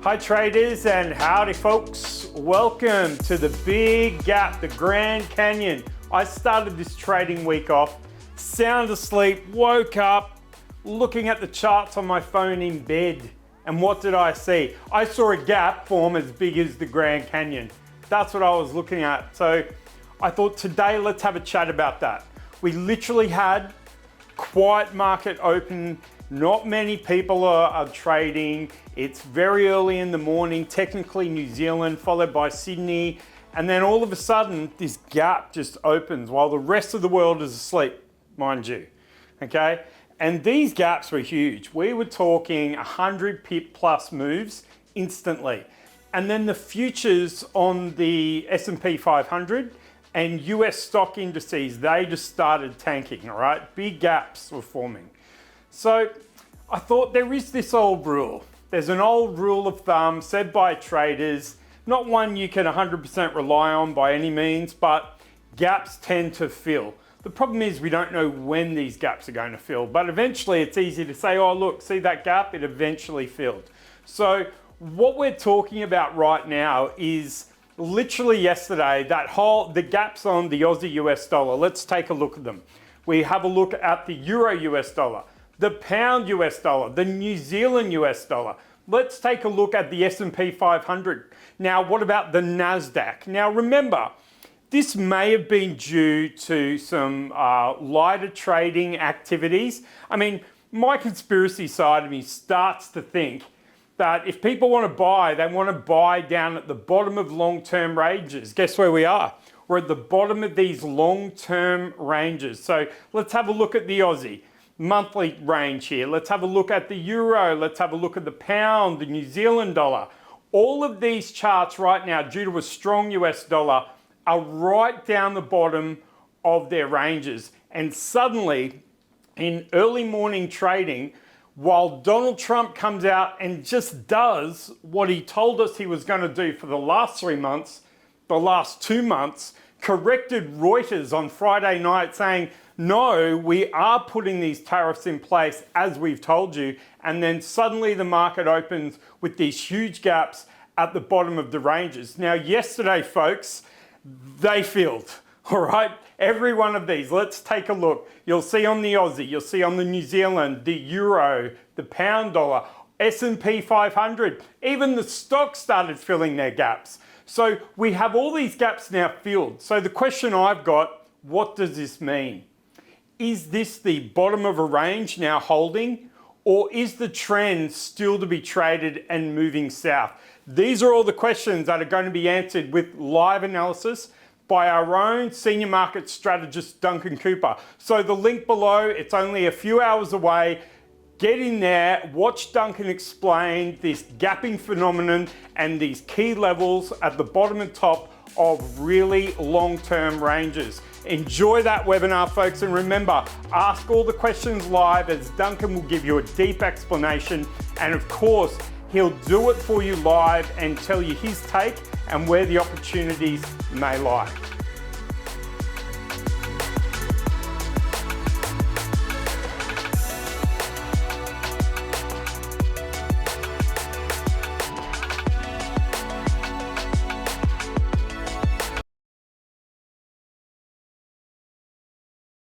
Hi traders and howdy folks. Welcome to the big gap, the Grand Canyon. I started this trading week off, sound asleep, woke up, looking at the charts on my phone in bed. And what did I see? I saw a gap form as big as the Grand Canyon. That's what I was looking at. So I thought today let's have a chat about that. We literally had quiet market open. Not many people are trading. It's very early in the morning, technically New Zealand, followed by Sydney. And then all of a sudden, this gap just opens while the rest of the world is asleep, mind you, okay? And these gaps were huge. We were talking 100 pip plus moves instantly. And then the futures on the S&P 500 and US stock indices, they just started tanking, all right? Big gaps were forming. So I thought there is this old rule. There's an old rule of thumb said by traders, not one you can 100% rely on by any means, but gaps tend to fill. The problem is we don't know when these gaps are going to fill, but eventually it's easy to say, oh look, see that gap? It eventually filled. So what we're talking about right now is literally yesterday, the gaps on the Aussie US dollar. Let's take a look at them. We have a look at the Euro US dollar, the pound US dollar, the New Zealand US dollar. Let's take a look at the S&P 500. Now, what about the Nasdaq? Now, remember, this may have been due to some lighter trading activities. I mean, my conspiracy side of me starts to think that if people want to buy, they want to buy down at the bottom of long-term ranges. Guess where we are? We're at the bottom of these long-term ranges. So let's have a look at the Aussie monthly range here. Let's have a look at the Euro. Let's have a look at the pound, the New Zealand dollar. All of these charts right now, due to a strong US dollar, are right down the bottom of their ranges. And suddenly, in early morning trading, while Donald Trump comes out and just does what he told us he was going to do for the last 3 months, the last 2 months, corrected Reuters on Friday night saying, no, we are putting these tariffs in place as we've told you. And then suddenly the market opens with these huge gaps at the bottom of the ranges. Now, yesterday, folks, they filled, all right? Every one of these, let's take a look. You'll see on the Aussie, you'll see on the New Zealand, the Euro, the pound dollar, S&P 500, even the stocks started filling their gaps. So we have all these gaps now filled. So the question I've got, what does this mean? Is this the bottom of a range now holding, or is the trend still to be traded and moving south? These are all the questions that are going to be answered with live analysis by our own senior market strategist, Duncan Cooper. So the link below, it's only a few hours away. Get in there, watch Duncan explain this gapping phenomenon and these key levels at the bottom and top of really long-term ranges. Enjoy that webinar, folks, and remember, ask all the questions live as Duncan will give you a deep explanation, and of course, he'll do it for you live and tell you his take and where the opportunities may lie.